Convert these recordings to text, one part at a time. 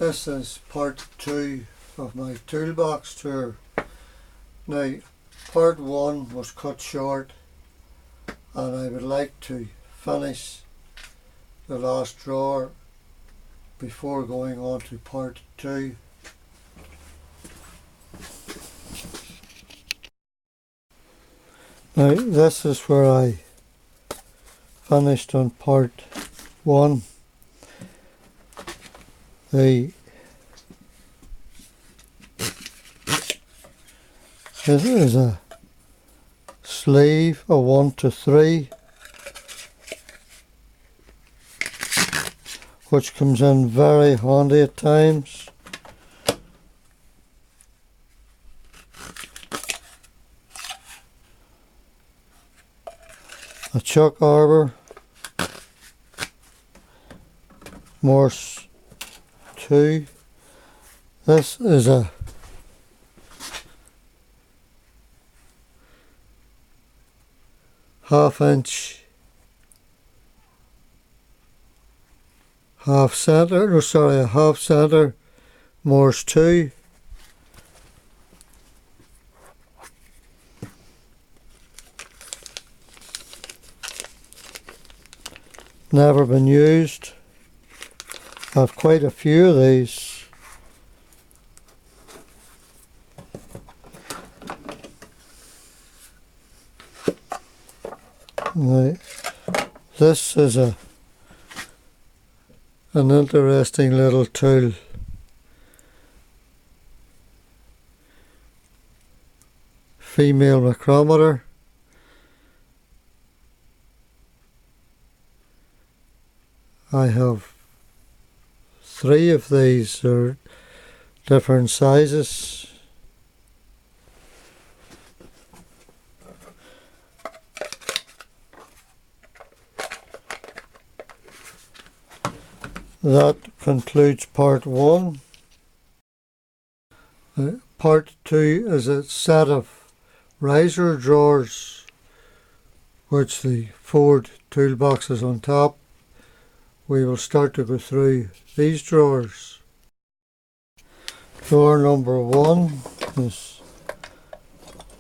This is part 2 of my toolbox tour. Now, part 1 was cut short and I would like to finish the last drawer before going on to part 2. Now, this is where I finished on part 1. This is a sleeve, a 1 to 3, which comes in very handy at times. A chuck arbor, Morse 2. This is a half-inch a half center Morse 2. Never been used. I've quite a few of these. Right. This is an interesting little tool. Female micrometer. I have 3 of these, are different sizes. That concludes part 1. Part 2 is a set of riser drawers, which the 4 toolboxes on top. We will start to go through these drawers. Drawer number 1 is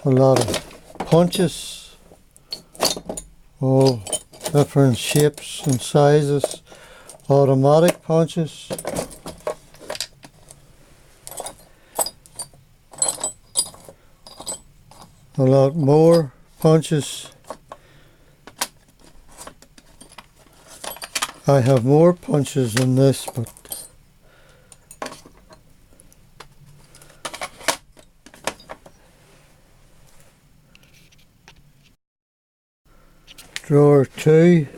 a lot of punches, all different shapes and sizes, automatic punches. A lot more punches. I have more punches than this, but drawer 2,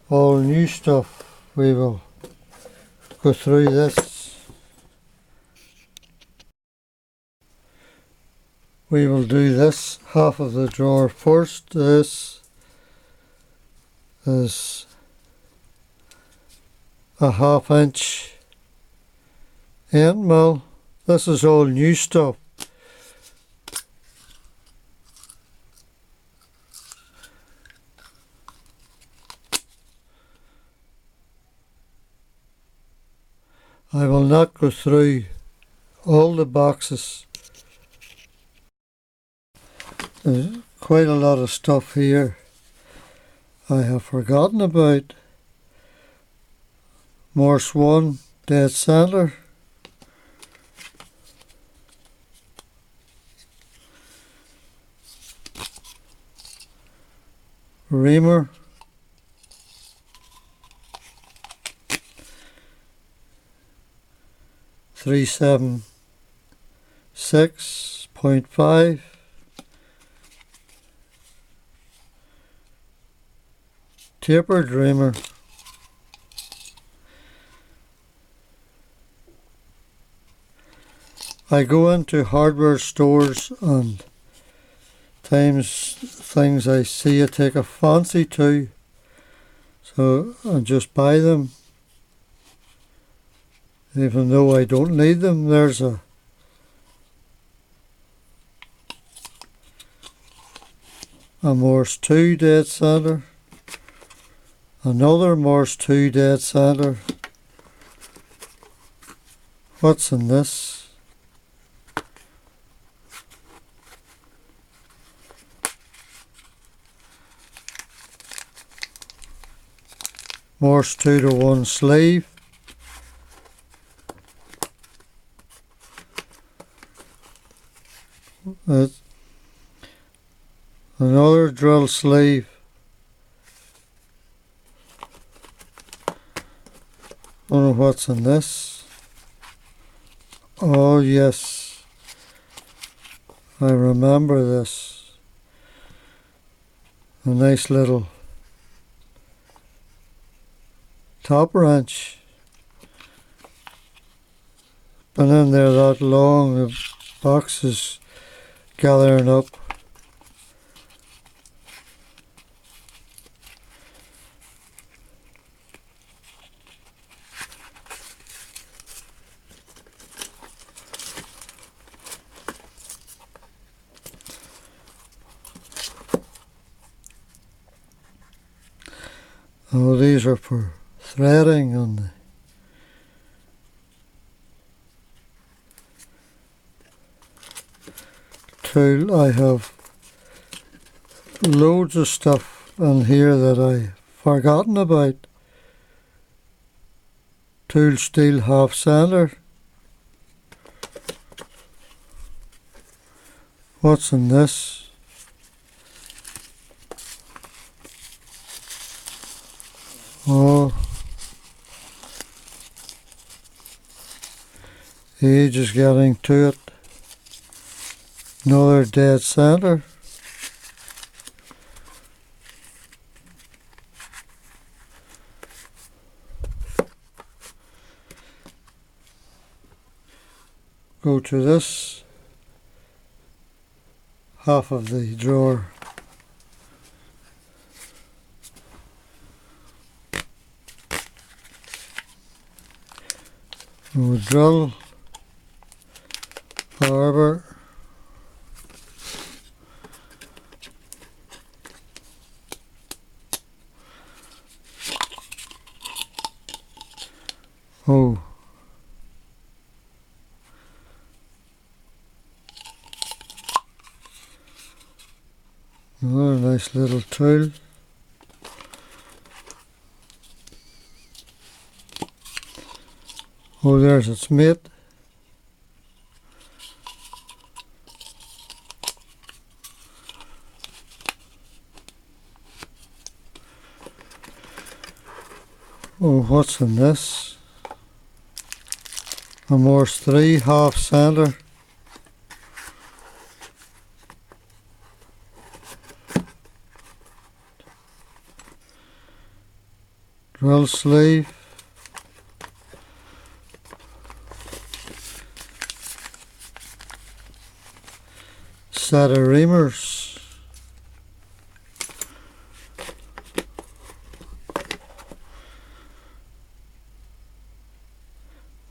all new stuff. We will go through this. We will do this half of the drawer first. This is a half-inch end mill. This is all new stuff. I will not go through all the boxes. There's quite a lot of stuff here I have forgotten about. Morse 1 dead center. Reamer. .5 tapered reamer. I go into hardware stores and times things I see I take a fancy to, so I just buy them even though I don't need them. There's a Morse 2 dead center, Another Morse 2 dead center. What's in this? Morse 2-to-1 sleeve. Another drill sleeve. Wonder what's in this. Oh yes, I remember this. A nice little top wrench. Been in there that long, the box is gathering up. Oh, these are for threading on the tool. I have loads of stuff in here that I've forgotten about. Tool steel half sander. What's in this? Oh, age is getting to it. Another dead center. Go to this half of the drawer. Drill, arbor, oh, another nice little tool. Oh, there's its mate. Oh, what's in this? A Morse 3 half sander. Drill sleeve. Set of reamers.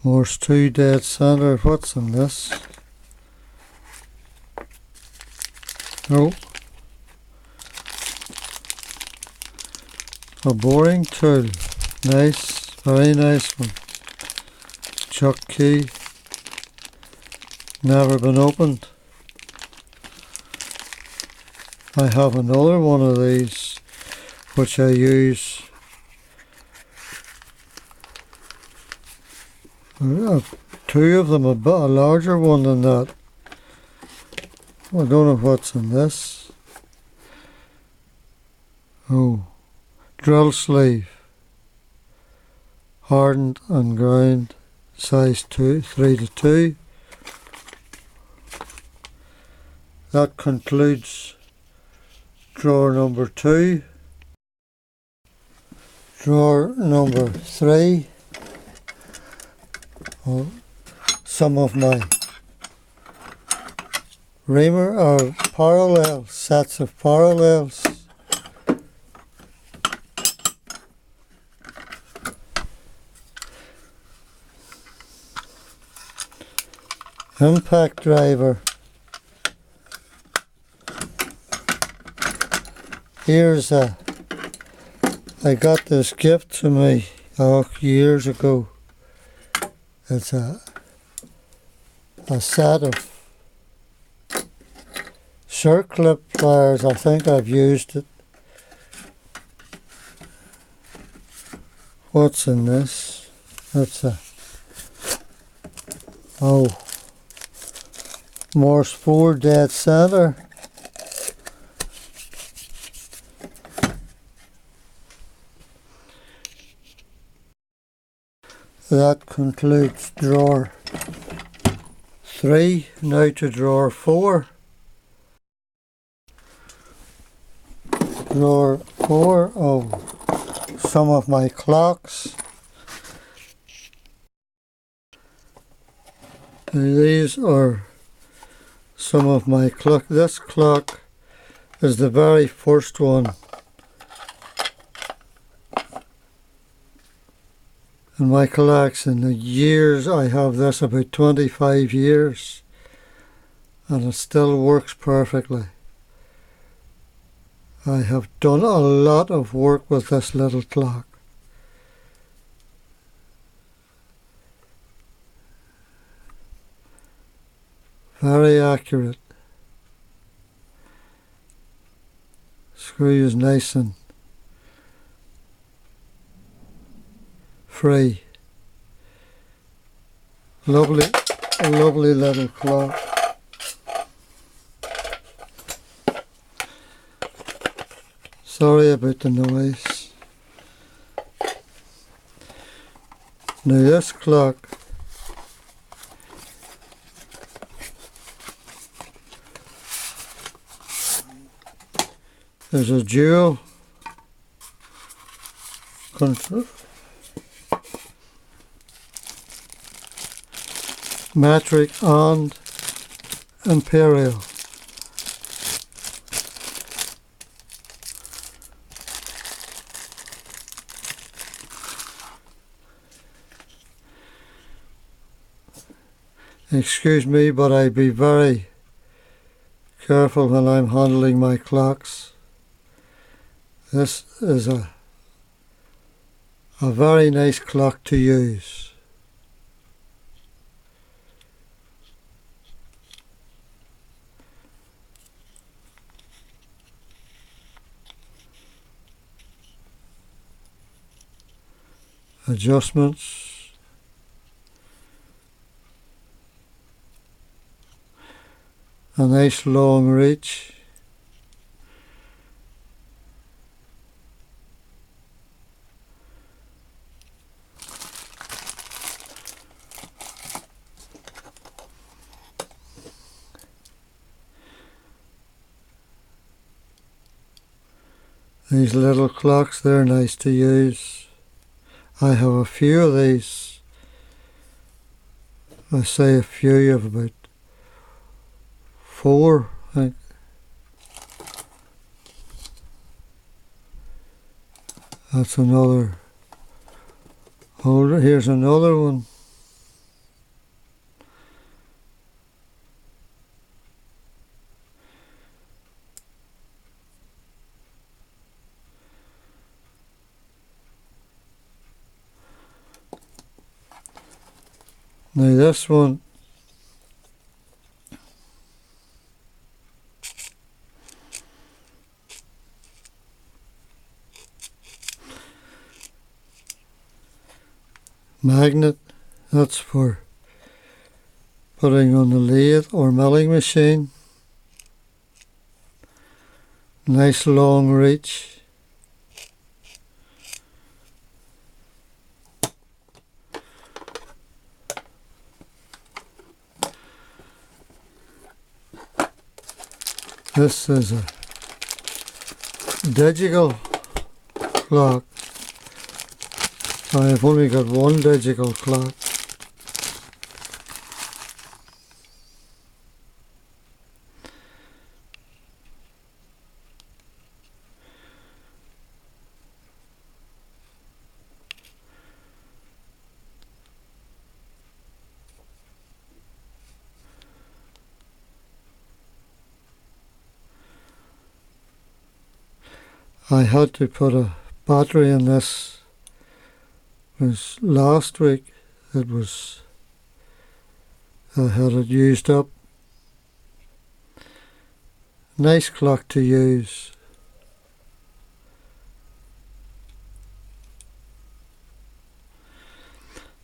Morse 2 dead center. What's in this? Oh, a boring tool. Nice, very nice one. Chuck key. Never been opened. I have another one of these which I use. Two of them, a larger one than that. I don't know what's in this. Oh, drill sleeve. Hardened and ground, size 3-to-2. That concludes drawer number 2. Drawer number 3. Oh, some of my reamer or parallel sets of parallels. Impact driver. Here's a I got this gift to me years ago. It's a set of circlip pliers. I think I've used it. What's in this? It's a Morse 4 dead center. That concludes drawer 3. Now to drawer 4. Drawer 4 of some of my clocks. These are some of my clock. This clock is the very first one in my collection. The years I have this, about 25 years, and it still works perfectly. I have done a lot of work with this little clock. Very accurate. Screw is nice and free. Lovely little clock. Sorry about the noise. Now this clock is a dual control metric and imperial. Excuse me, but I be very careful when I'm handling my clocks. This is a very nice clock to use. Adjustments. A nice long reach. These little clocks, they're nice to use. I have a few of these. I say a few of about 4, I think. That's another holder. Here's another one. Now this one magnet, that's for putting on the lathe or milling machine. Nice long reach. This is a digital clock. I've only got one digital clock. I had to put a battery in this was last week. I had it used up. Nice clock to use.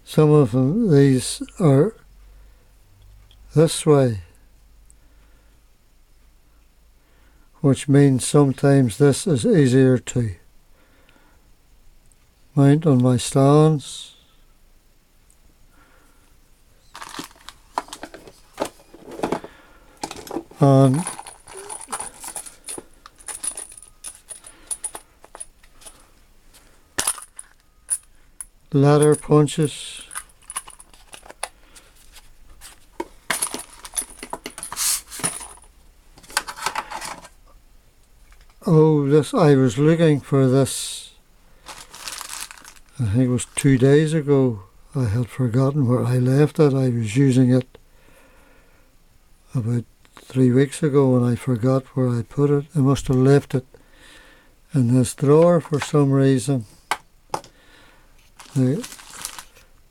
Some of these are this way, which means sometimes this is easier to mount on my stands. And ladder punches. Oh, I was looking for this, I think it was 2 days ago. I had forgotten where I left it. I was using it about 3 weeks ago and I forgot where I put it. I must have left it in this drawer for some reason. Now,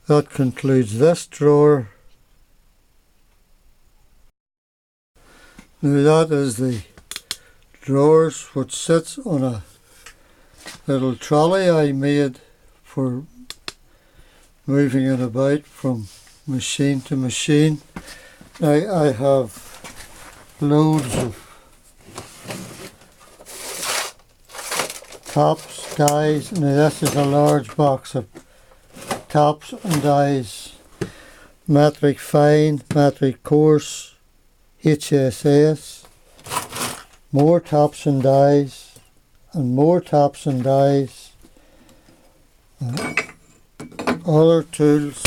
that concludes this drawer. Now that is the drawers which sits on a little trolley I made for moving it about from machine to machine. Now I have loads of tops, dies. Now this is a large box of tops and dies. Metric fine, metric coarse, HSS. More tops and dies, and more tops and dies. Other tools.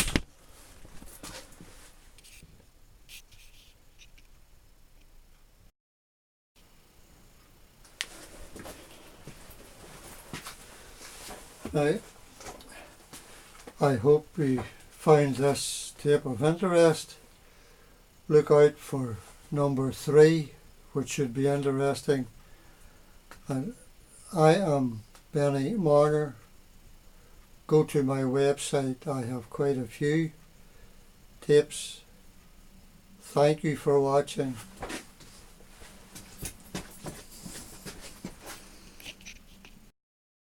Now, I hope you find this tape of interest. Look out for number 3, which should be interesting. And I am Benny Marner. Go to my website. I have quite a few tapes. Thank you for watching.